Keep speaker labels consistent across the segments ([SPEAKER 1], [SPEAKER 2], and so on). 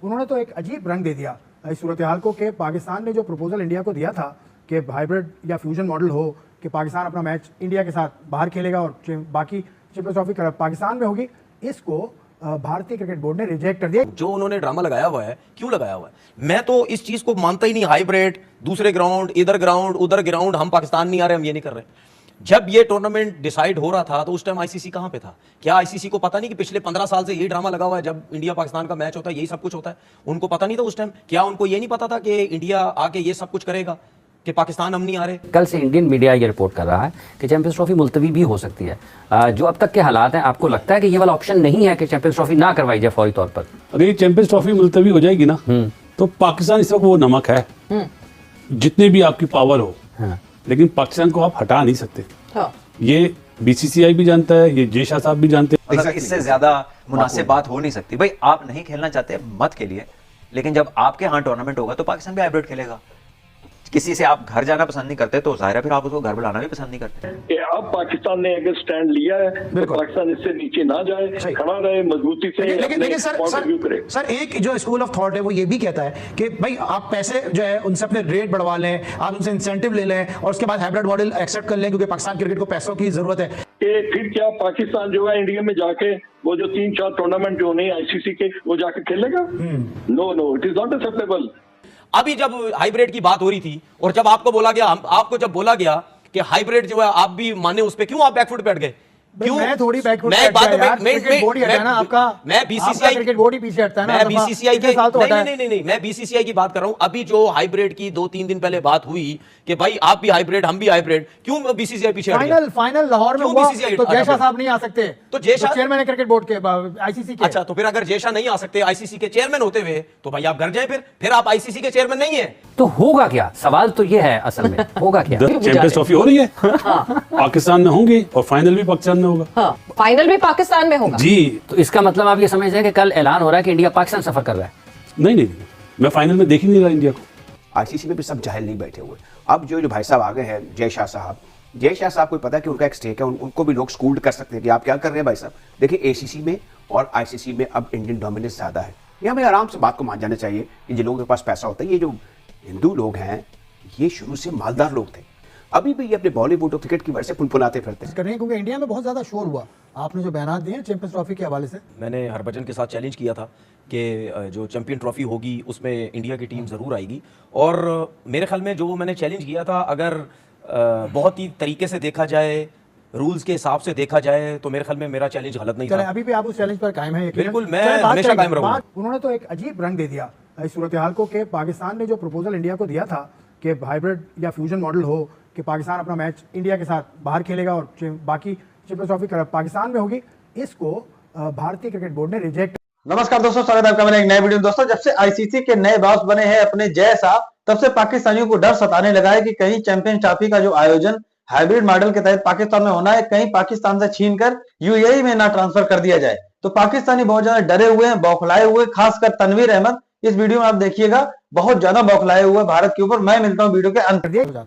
[SPEAKER 1] उन्होंने तो एक अजीब रंग दे दिया इस सूरत हाल को कि पाकिस्तान ने जो प्रपोजल इंडिया को दिया था कि हाइब्रिड या फ्यूजन मॉडल हो कि पाकिस्तान अपना मैच इंडिया के साथ बाहर खेलेगा और बाकी चैंपियंस ट्रॉफी पाकिस्तान में होगी, इसको भारतीय क्रिकेट बोर्ड ने रिजेक्ट कर दिया।
[SPEAKER 2] जो उन्होंने ड्रामा लगाया हुआ है, क्यों लगाया हुआ है? मैं तो इस चीज को मानता ही नहीं। हाइब्रिड, दूसरे ग्राउंड, इधर ग्राउंड उधर ग्राउंड, हम पाकिस्तान नहीं आ रहे, हम ये नहीं कर रहे। जब ये टूर्नामेंट डिसाइड हो रहा था तो उस टाइम आईसीसी कहां पे था? क्या आईसीसी को पता नहीं कि पिछले 15 साल से ये ड्रामा लगा हुआ है? जब इंडिया पाकिस्तान का मैच होता है यही सब कुछ होता है। उनको पता नहीं था उस टाइम? क्या उनको ये नहीं पता था कि इंडिया आके ये सब कुछ करेगा, कि पाकिस्तान हम नहीं आ रहे?
[SPEAKER 3] कल से इंडियन मीडिया ये रिपोर्ट कर रहा है कि चैंपियंस ट्रॉफी मुलतवी भी हो सकती है। जो अब तक के हालात हैं, आपको लगता है कि ये वाला ऑप्शन नहीं है कि चैंपियंस ट्रॉफी ना करवाई जाए फौरी तौर पर?
[SPEAKER 4] अगर ये चैंपियंस ट्रॉफी मुलतवी हो जाएगी ना, तो पाकिस्तान इस वक्त वो नमक है, जितने भी आपकी पावर हो, लेकिन पाकिस्तान को आप हटा नहीं सकते। ये बीसीसीआई भी जानता है, ये जय शाह साहब भी जानते हैं।
[SPEAKER 5] मतलब इससे ज्यादा मुनासिब बात हो नहीं सकती। भाई आप नहीं खेलना चाहते मत खेलिए, लेकिन जब आपके यहाँ टूर्नामेंट होगा तो पाकिस्तान भी हाइब्रिड खेलेगा। किसी से आप घर जाना पसंद नहीं करते तो जाहिर है फिर आप उसको घर बुलाना भी पसंद नहीं करते।
[SPEAKER 6] अब पाकिस्तान ने अगर स्टैंड लिया है तो पाकिस्तान इससे नीचे ना जाए, खड़ा रहे मजबूती से।
[SPEAKER 1] लेकिन सर एक जो स्कूल ऑफ थॉट है वो ये भी कहता है कि भाई आप पैसे जो है उनसे अपने रेट बढ़वा लें, आप उनसे इंसेंटिव ले लें और उसके बाद हाइब्रिड मॉडल एक्सेप्ट कर लें, क्योंकि पाकिस्तान क्रिकेट को पैसों की जरूरत है।
[SPEAKER 6] फिर क्या पाकिस्तान जो है इंडिया में जाके वो जो 3-4 टूर्नामेंट जो नहीं आईसीसी के वो जाके खेलेगा? No, it is not acceptable.
[SPEAKER 2] अभी जब हाइब्रिड की बात हो रही थी और जब आपको बोला गया, आपको जब बोला गया कि हाइब्रिड जो है आप भी माने उस पे, क्यों आप बैकफुट बैठ गए? क्यों?
[SPEAKER 1] मैं थोड़ी बैकफुट
[SPEAKER 2] मैं बात
[SPEAKER 1] क्रिकेट बोर्ड ही हटा ना आपका,
[SPEAKER 2] मैं बीसीसीआई
[SPEAKER 1] क्रिकेट बोर्ड ही पीछे हटता है ना।
[SPEAKER 2] मैं बीसीसीआई के
[SPEAKER 1] नहीं,
[SPEAKER 2] मैं बीसीसीआई की बात कर रहा हूं। अभी जो हाइब्रिड की 2-3 दिन पहले बात हुई कि भाई आप भी हाइब्रिड हम भी हाइब्रिड, क्यों बीसीसीआई पीछे हट गया?
[SPEAKER 1] फाइनल लाहौर में हुआ तो जय शाह साहब नहीं आ सकते,
[SPEAKER 2] तो जय शाह
[SPEAKER 1] चेयरमैन है क्रिकेट बोर्ड के, आईसीसी के।
[SPEAKER 2] अच्छा, तो फिर अगर जय शाह नहीं आ सकते आईसीसी के चेयरमैन होते हुए, तो भाई आप घर जाए, फिर आप आईसीसी के चेयरमैन नहीं है
[SPEAKER 3] तो होगा क्या? सवाल तो ये है असल में, होगा क्या?
[SPEAKER 4] चैंपियंस ट्रॉफी हो रही है, पाकिस्तान में होंगी और फाइनल भी पाकिस्तान में होगा।
[SPEAKER 7] फाइनल भी पाकिस्तान में होगा
[SPEAKER 4] जी।
[SPEAKER 3] तो इसका मतलब आप ये समझ रहे हैं कि कल ऐलान हो रहा है कि इंडिया पाकिस्तान सफर कर रहा है?
[SPEAKER 4] नहीं, मैं फाइनल में देख ही नहीं रहा इंडिया को।
[SPEAKER 8] आईसीसी में भी सब जाहिल नहीं बैठे हुए। अब जो भाई साहब आ गए हैं, जय शाह साहब को पता है कि उनका एक स्टेक है, उनको भी लोग स्कूल्ड कर सकते हैं कि आप क्या कर रहे हैं भाई साहब। देखिए एसीसी में और आईसीसी में अब इंडियन डोमिनेंस ज्यादा है। ये हमें आराम से बात को मान जाना चाहिए कि जिन लोगों के पास पैसा होता है, ये जो हिंदू लोग हैं ये शुरू से मालदार लोग थे, अभी भी ये अपने बॉलीवुड और क्रिकेट की वजह से पुनपुनाते फिरते हैं।
[SPEAKER 1] क्योंकि इंडिया में बहुत ज्यादा शोर हुआ आपने जो बयान दिए चैंपियंस ट्रॉफी के हवाले से।
[SPEAKER 2] मैंने हरभजन के साथ चैलेंज किया था कि जो चैंपियन ट्रॉफी होगी उसमें इंडिया की टीम ज़रूर आएगी, और मेरे ख्याल में जो मैंने चैलेंज किया था, अगर बहुत ही तरीके से देखा जाए, रूल्स के हिसाब से देखा जाए, तो मेरे ख्याल में मेरा चैलेंज गलत नहीं था।
[SPEAKER 1] अभी भी आप उस चैलेंज पर कायम है?
[SPEAKER 2] बिल्कुल, मैं हमेशा कायम रहूंगा।
[SPEAKER 1] उन्होंने तो एक अजीब रंग दे दिया इस सूरत हाल को कि पाकिस्तान ने जो प्रपोजल इंडिया को दिया था कि हाइब्रिड या फ्यूजन मॉडल हो कि पाकिस्तान अपना मैच इंडिया के साथ बाहर खेलेगा और बाकी चैंपियंस ट्रॉफी पाकिस्तान में होगी, इसको भारतीय क्रिकेट बोर्ड ने रिजेक्ट।
[SPEAKER 9] नमस्कार दोस्तों, स्वागत है आपका मेरे एक नए वीडियो में। दोस्तों, जब से आईसीसी के नए बॉस बने हैं अपने जय साहब, तब से पाकिस्तानियों को डर सताने लगा है कि कहीं चैंपियंस ट्रॉफी का जो आयोजन हाइब्रिड मॉडल के तहत पाकिस्तान में होना है, कहीं पाकिस्तान से छीनकर यूएई में ना ट्रांसफर कर दिया जाए। तो पाकिस्तानी बहुत ज्यादा डरे हुए हैं, बौखलाए हुए, खासकर तनवीर अहमद। इस वीडियो में आप देखिएगा, बहुत ज्यादा बौखलाए हुए भारत के ऊपर। मैं मिलता हूं वीडियो के अंत।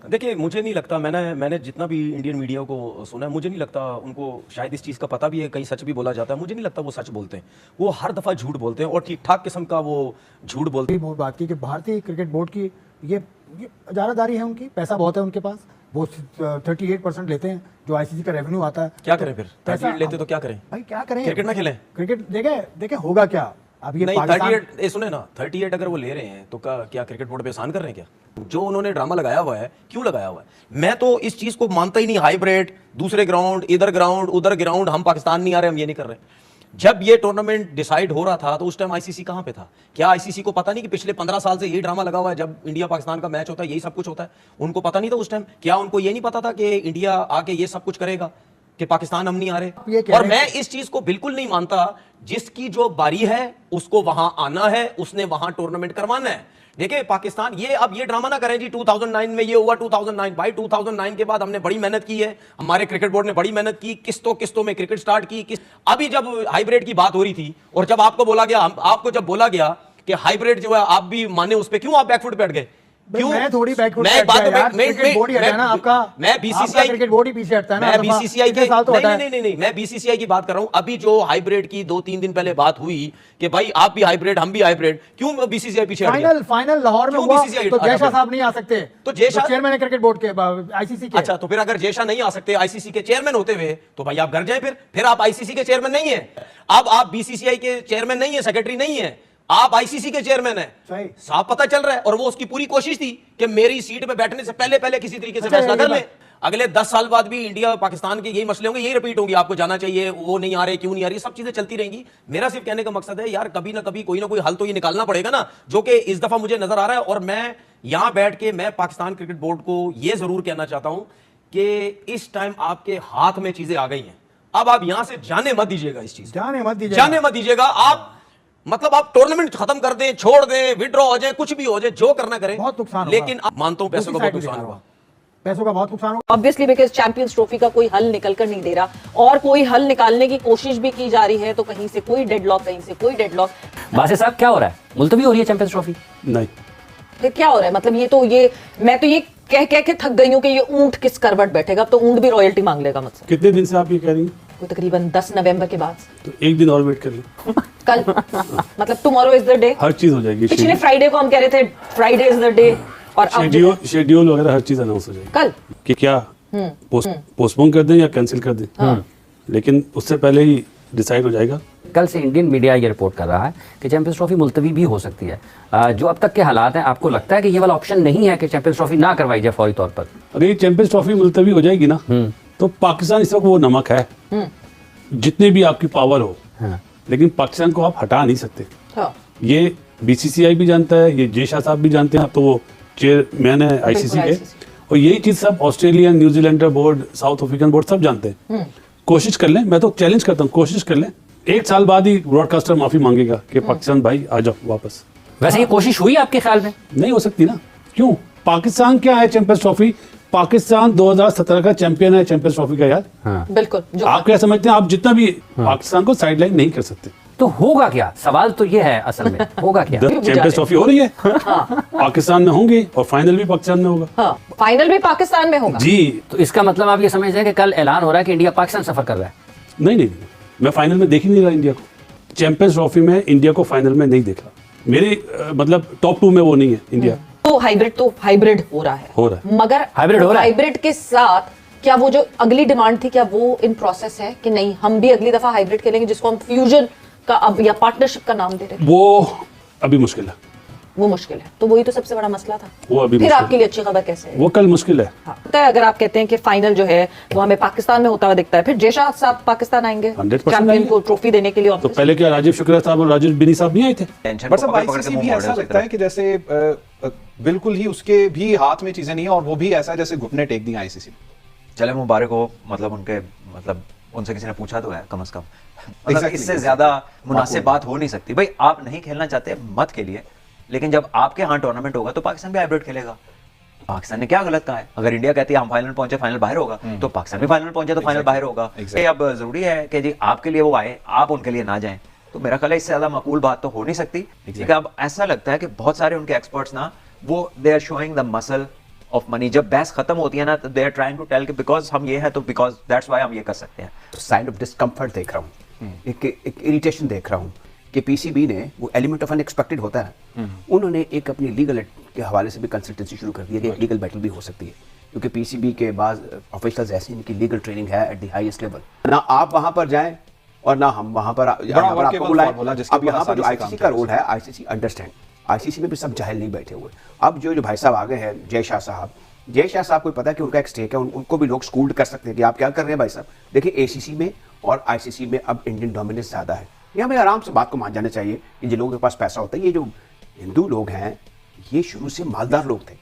[SPEAKER 2] देखिए, मुझे नहीं लगता, मैंने जितना भी इंडियन मीडिया को सुना है, मुझे नहीं लगता उनको शायद इस चीज़ का पता भी है, कहीं सच भी बोला जाता है, मुझे नहीं लगता वो सच बोलते हैं। वो हर दफ़ा झूठ बोलते हैं और ठीक ठाक किस्म का वो झूठ बोलते हैं।
[SPEAKER 1] बात की कि भारतीय क्रिकेट बोर्ड की ये इजारादारी है, उनकी पैसा बहुत है उनके पास, वो 38% लेते हैं जो आईसीसी का रेवेन्यू आता है।
[SPEAKER 2] क्या करें फिर? 38 लेते तो क्या करें
[SPEAKER 1] भाई? क्या करें?
[SPEAKER 2] क्रिकेट ना खेलें? क्रिकेट
[SPEAKER 1] देखे होगा क्या? अब ये
[SPEAKER 2] नहीं, 38 सुने ना, 38 अगर वो ले रहे हैं तो क्या क्रिकेट बोर्ड पे एहसान कर रहे हैं क्या? जो उन्होंने ड्रामा लगाया हुआ है, क्यों लगाया हुआ है? मैं तो इस चीज को मानता ही नहीं। हाइब्रिड, दूसरे ग्राउंड, इधर ग्राउंड उधर ग्राउंड, हम पाकिस्तान नहीं आ रहे, हम ये नहीं कर रहे। जब ये टूर्नामेंट डिसाइड हो रहा था तो उस टाइम आईसीसी कहां पे था? क्या आईसीसी को पता नहीं कि पिछले 15 साल से ये ड्रामा लगा हुआ है? जब इंडिया पाकिस्तान का मैच होता है यही सब कुछ होता है। उनको पता नहीं था उस टाइम? क्या उनको ये नहीं पता था कि इंडिया आके ये सब कुछ करेगा, कि पाकिस्तान हम नहीं आ रहे? और मैं इस चीज को बिल्कुल नहीं मानता। जिसकी जो बारी है उसको वहां आना है, उसने वहां टूर्नामेंट करवाना है। देखिए पाकिस्तान, ये अब ये ड्रामा ना करें जी 2009 में ये हुआ। 2009 भाई, 2009 के बाद हमने बड़ी मेहनत की है, हमारे क्रिकेट बोर्ड ने बड़ी मेहनत की, किस्तों में क्रिकेट स्टार्ट की। अभी जब हाइब्रिड की बात हो रही थी और जब आपको बोला गया कि हाइब्रिड जो है आप भी माने उस पे, क्यों आप बैकफुट बैठ गए? क्यों?
[SPEAKER 1] मैं थोड़ी बैकवर्ड
[SPEAKER 2] मैं बात
[SPEAKER 1] क्रिकेट बोर्ड ही हटा है ना आपका।
[SPEAKER 2] मैं बीसीसीआई
[SPEAKER 1] क्रिकेट बोर्ड ही पीछे हटता है ना।
[SPEAKER 2] मैं बीसीसीआई के
[SPEAKER 1] साल तो हटा है।
[SPEAKER 2] नहीं मैं बीसीसीआई की बात कर रहा हूं। अभी जो हाइब्रिड की 2-3 दिन पहले बात हुई कि भाई आप भी हाइब्रिड हम भी हाइब्रिड, क्यों बीसीसीआई पीछे हट गया?
[SPEAKER 1] फाइनल लाहौर में
[SPEAKER 2] क्यों
[SPEAKER 1] हुआ
[SPEAKER 2] BCCI
[SPEAKER 1] तो
[SPEAKER 2] हटा
[SPEAKER 1] जयशाह
[SPEAKER 2] गया?
[SPEAKER 1] साहब नहीं आ सकते।
[SPEAKER 2] तो जयशाह
[SPEAKER 1] चेयरमैन है क्रिकेट बोर्ड के आईसीसी के।
[SPEAKER 2] अच्छा, तो फिर अगर जयशाह नहीं आ सकते आईसीसी के चेयरमैन होते हुए, तो भाई आप घर जाए। फिर आप आईसीसी के चेयरमैन नहीं है। अब आप बीसीसीआई के चेयरमैन नहीं है, सेक्रेटरी नहीं है, आप आईसीसी के चेयरमैन है।
[SPEAKER 1] सही।
[SPEAKER 2] साफ पता चल रहा है। और वो उसकी पूरी कोशिश थी कि मेरी सीट पे बैठने से पहले किसी तरीके से फैसला कर ले। अगले 10 साल बाद भी इंडिया पाकिस्तान के यही मसले होंगे, यही रिपीट होंगे। आपको जाना चाहिए, वो नहीं आ रहे, क्यों नहीं आ रही, सब चीजें चलती रहेंगी। मेरा सिर्फ कहने का मकसद है यार, कभी ना कभी कोई ना कोई हल तो ये निकालना पड़ेगा ना, जो कि इस दफा मुझे नजर आ रहा है। और मैं यहां बैठ के मैं पाकिस्तान क्रिकेट बोर्ड को यह जरूर कहना चाहता हूं कि इस टाइम आपके हाथ में चीजें आ गई हैं। अब आप यहां से जाने मत दीजिएगा, इस चीज
[SPEAKER 1] जाने मत दीजिएगा।
[SPEAKER 2] आप मतलब आप टूर्नामेंट खत्म कर दें, छोड़ दें, विड्रॉ हो जाए, कुछ भी हो जाए, जो करना करें।
[SPEAKER 1] बहुत नुकसान होगा।
[SPEAKER 2] लेकिन आप मानता हूं पैसों का बहुत नुकसान होगा।
[SPEAKER 1] पैसों का बहुत नुकसान होगा।
[SPEAKER 7] ऑब्वियसली बिकॉज चैंपियंस ट्रॉफी का कोई हल निकल कर नहीं दे रहा, और कोई हल निकालने की कोशिश भी की जा रही है, तो कहीं से कोई डेडलॉक, कहीं से कोई डेडलॉक।
[SPEAKER 3] बासित साहब क्या हो रहा है? मुलतवी हो रही है चैंपियंस ट्रॉफी?
[SPEAKER 4] नहीं,
[SPEAKER 7] फिर क्या हो रहा है? मतलब मैं तो ये कह के थक गई हूं कि ये ऊंट किस करवट बैठेगा। अब तो ऊंट भी रॉयल्टी मांग लेगा मुझसे।
[SPEAKER 4] कितने दिन से आप ये कह रही हैं?
[SPEAKER 7] कोई तकरीबन 10 नवंबर के बाद।
[SPEAKER 4] तो एक दिन और वेट कर ली,
[SPEAKER 7] कल मतलब टुमारो इज द डे।
[SPEAKER 4] हर चीज हो जाएगी।
[SPEAKER 7] पिछले फ्राइडे को हम कह रहे थे फ्राइडे इज द डे, और अब
[SPEAKER 4] शेड्यूल वगैरह हर चीज अनाउंस हो जाएगी
[SPEAKER 7] कल
[SPEAKER 4] कि क्या पोस्टपोन कर दें या कैंसिल कर दें। लेकिन उससे पहले ही डिसाइड हो जाएगा।
[SPEAKER 3] कल से इंडियन मीडिया ये रिपोर्ट कर रहा है कि चैंपियंस ट्रॉफी मुलतवी भी हो सकती है। जो अब तक के हालात हैं, आपको लगता है कि ये वाला ऑप्शन नहीं है कि चैंपियंस ट्रॉफी ना करवाई जाए फौरी तौर पर?
[SPEAKER 4] अगर ये चैंपियंस ट्रॉफी मुलतवी हो जाएगी ना, तो पाकिस्तान इस वक्त वो नमक है, जितने भी आपकी पावर हो, लेकिन पाकिस्तान को आप हटा नहीं सकते। ये बीसीसीआई भी जानता है, ये जयशाह साहब भी जानते हैं, अब तो वो चेयरमैन है आईसीसी के, और यही चीज सब Australian, New Zealand board, south African board सब जानते हैं। कोशिश कर लें, मैं तो चैलेंज करता हूँ, कोशिश कर लें। 1 साल बाद ही ब्रॉडकास्टर माफी मांगेगा कि पाकिस्तान भाई आ जाओ वापस।
[SPEAKER 3] वैसे ये कोशिश हुई आपके ख्याल में?
[SPEAKER 4] नहीं हो सकती ना। क्यों? पाकिस्तान क्या है चैंपियंस ट्रॉफी? पाकिस्तान 2017 का चैंपियन है चैंपियंस ट्रॉफी का यार।
[SPEAKER 7] बिल्कुल।
[SPEAKER 4] आप क्या समझते हैं? आप जितना भी पाकिस्तान को साइडलाइन नहीं कर सकते।
[SPEAKER 3] तो होगा क्या? सवाल तो ये है असल में, होगा क्या?
[SPEAKER 4] चैंपियंस ट्रॉफी हो रही है, पाकिस्तान में होंगे, और फाइनल भी पाकिस्तान में होगा।
[SPEAKER 7] फाइनल भी पाकिस्तान में होगा
[SPEAKER 4] जी।
[SPEAKER 3] तो इसका मतलब आप ये समझते हैं कि कल ऐलान हो रहा है कि इंडिया पाकिस्तान सफर कर रहा है?
[SPEAKER 4] नहीं, मैं फाइनल में देख ही नहीं रहा इंडिया को। चैंपियंस ट्रॉफी में इंडिया को फाइनल में नहीं देख रहा। मेरे मतलब टॉप 2 में वो नहीं है इंडिया।
[SPEAKER 7] तो हाइब्रिड हो रहा है। मगर हाइब्रिड के साथ क्या वो जो अगली डिमांड थी, क्या वो इन प्रोसेस है कि नहीं हम भी अगली दफा हाइब्रिड खेलेंगे, जिसको हम फ्यूजन का अब या पार्टनरशिप का नाम दे रहे हैं?
[SPEAKER 4] वो अभी मुश्किल है।
[SPEAKER 7] वो मुश्किल है। तो वही तो सबसे बड़ा मसला था।
[SPEAKER 4] वो अभी
[SPEAKER 7] फिर आपके लिए अच्छी खबर कैसे है?
[SPEAKER 4] वो कल मुश्किल है।
[SPEAKER 7] अगर आप कहते हैं कि फाइनल जो है वो हमें पाकिस्तान में होता हुआ दिखता है, फिर जयशाह साहब पाकिस्तान आएंगे
[SPEAKER 4] 100%
[SPEAKER 7] चैंपियन को ट्रॉफी देने के लिए।
[SPEAKER 4] तो पहले क्या राजीव शुक्ला साहब और राजेश बिनी साहब नहीं आए थे?
[SPEAKER 5] टेंशन को पकड़ पकड़ के मुंह मोड़
[SPEAKER 10] ऐसा लगता है कि जैसे बिल्कुल ही उसके भी हाथ में चीजें नहीं है, और वो भी ऐसा जैसे घुटने टेक दिए आईसीसी।
[SPEAKER 5] चले मुबारक हो, मतलब उनके मतलब उनसे किसी ने पूछा तो है कम से कम। मतलब
[SPEAKER 10] Exactly,
[SPEAKER 5] इससे ज्यादा मुनासिब बात हो नहीं सकती। भाई आप नहीं खेलना चाहते मत खेलिए, लेकिन जब आपके यहाँ टूर्नामेंट होगा तो पाकिस्तान भी हाइब्रिड खेलेगा। पाकिस्तान ने क्या गलत कहा है? अगर इंडिया कहती है हम फाइनल पहुंचे, फाइनल बाहर होगा, तो पाकिस्तान भी फाइनल पहुंचे तो फाइनल बाहर होगा। अब जरूरी है कि जी आपके लिए वो आए, आप उनके लिए ना जाएं। तो मेरा ख्याल है इससे ज्यादा माकूल बात तो हो नहीं सकती। अब ऐसा लगता है कि बहुत सारे उनके एक्सपर्ट्स ना, वो they are showing the muscle of money. जब बहस खत्म होती है ना, तो they are trying to tell कि बिकॉज हम ये है तो बिकॉज दैट्स व्हाई हम ये कर सकते हैं।
[SPEAKER 8] साइड ऑफ डिस्कम्फर्ट देख रहा हूँ, एक इरिटेशन देख रहा हूँ कि पीसीबी ने वो एलिमेंट ऑफ अनएक्सपेक्टेड होता है, उन्होंने एक अपनी लीगल के हवाले से भी कंसल्टेंसी शुरू कर दी है कि एक लीगल बैटल भी हो सकती है, क्योंकि पीसीबी के बाद ऑफिशियल्स ऐसे इनकी लीगल ट्रेनिंग है एट द हाईएस्ट लेवल। ना आप वहां पर जाएं और ना हम वहां पर आपको बुलाएं। अब यहाँ पर जो आईसीसी का रोल है, आईसीसी अंडरस्टैंड, आईसीसी में भी सब जाहिल नहीं बैठे हुए। अब जो भाई साहब आ गए हैं, जयशाह साहब को पता है कि उनका एक स्टेक है, उनको भी लोग स्कूल्ड कर सकते हैं कि आप क्या कर रहे हैं भाई साहब। देखिए एसीसी में और आईसीसी में अब इंडियन डोमिनेंस ज्यादा है। ये हमें आराम से बात को मान जाना चाहिए कि जिन लोगों के पास पैसा होता है, ये जो हिंदू लोग हैं ये शुरू से मालदार लोग थे,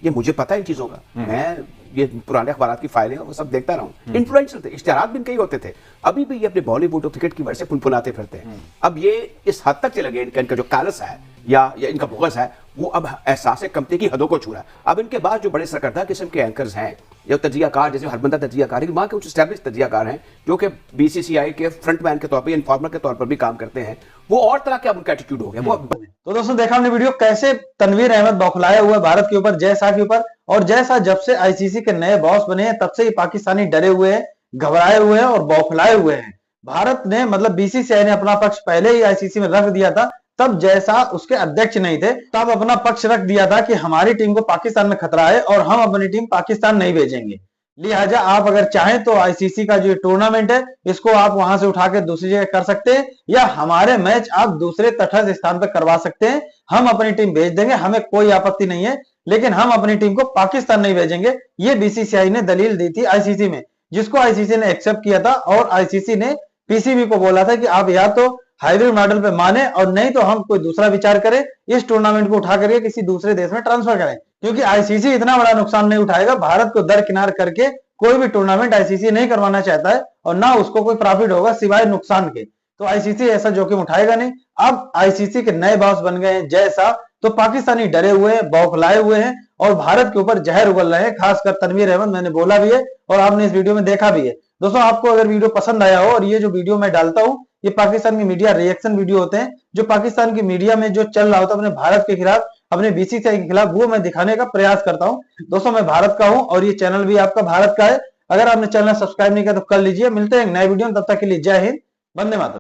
[SPEAKER 8] ये मुझे पता है इन चीजों का। मैं ये पुराने अखबारात की फाइलें वो सब देखता रहा हूँ। इन्फ्लुएंसर थे, इश्तिहारात भी इनके ही होते थे, अभी भी ये अपने बॉलीवुड और क्रिकेट की वजह से पुनपुनाते फिरते हैं। अब ये इस हद तक चले गए, इनका जो कालस है या इनका बुग़्ज़ है वो अब एहसास कमते की हदों को छू रहा है। अब इनके बाद जो बड़े सरकर्दा किस्म के एंकर्स हैं जो तजियाकार, जैसे हरबंदा तजियाकार है, वहाँ के कुछ स्टैब्लिश तजियाकार हैं जो कि बीसीसीआई के फ्रंटमैन के तौर पर, इन्फॉर्मर के तौर पर भी काम करते हैं, वो और तरह का उनका एटीट्यूड हो गया। वो
[SPEAKER 9] तो दोस्तों देखा हमने वीडियो कैसे तनवीर अहमद बौखलाया हुआ है भारत के ऊपर, जय शाह के ऊपर। और जय शाह जब से आईसीसी के नए बॉस बने हैं तब से ही पाकिस्तानी डरे हुए हैं, घबराए हुए हैं और बौखलाए हुए हैं। भारत ने मतलब बीसीसीआई ने अपना पक्ष पहले ही आईसीसी में रख दिया था, तब जय शाह उसके अध्यक्ष नहीं थे, तब अपना पक्ष रख दिया था कि हमारी टीम को पाकिस्तान में खतरा है और हम अपनी टीम पाकिस्तान नहीं भेजेंगे। लिहाजा आप अगर चाहें तो आईसीसी का जो टूर्नामेंट है इसको आप वहां से उठा के दूसरी जगह कर सकते हैं, या हमारे मैच आप दूसरे तटस्थ स्थान पर करवा सकते हैं। हम अपनी टीम भेज देंगे, हमें कोई आपत्ति नहीं है, लेकिन हम अपनी टीम को पाकिस्तान नहीं भेजेंगे। ये बीसीसीआई ने दलील दी थी आईसीसी में, जिसको आईसीसी ने एक्सेप्ट किया था। और आईसीसी ने पीसीबी को बोला था कि आप या तो हाइब्रिड मॉडल पे माने और नहीं तो हम कोई दूसरा विचार करें, इस टूर्नामेंट को उठा करके किसी दूसरे देश में ट्रांसफर करें, क्योंकि आईसीसी इतना बड़ा नुकसान नहीं उठाएगा। भारत को दरकिनार करके कोई भी टूर्नामेंट आईसीसी नहीं करवाना चाहता है और ना उसको कोई प्रॉफिट होगा सिवाय नुकसान के, तो आईसीसी ऐसा जोखिम उठाएगा नहीं। अब आईसीसी के नए बॉस बन गए हैं जय शाह, तो पाकिस्तानी डरे हुए हैं, बौखलाए हुए हैं और भारत के ऊपर जहर उगल रहे हैं, खासकर तनवीर अहमद। मैंने बोला भी है और आपने इस वीडियो में देखा भी है। दोस्तों आपको अगर वीडियो पसंद आया हो, और ये जो वीडियो मैं डालता हूँ ये पाकिस्तान की मीडिया रिएक्शन वीडियो होते हैं, जो पाकिस्तान की मीडिया में जो चल रहा होता है अपने भारत के खिलाफ, अपने बीसीसीआई के खिलाफ, वो मैं दिखाने का प्रयास करता हूं। दोस्तों मैं भारत का हूं और ये चैनल भी आपका भारत का है। अगर आपने चैनल सब्सक्राइब नहीं किया तो कर लीजिए। मिलते हैं एक नए वीडियो में, तब तक के लिए जय हिंद, वंदे मातरम।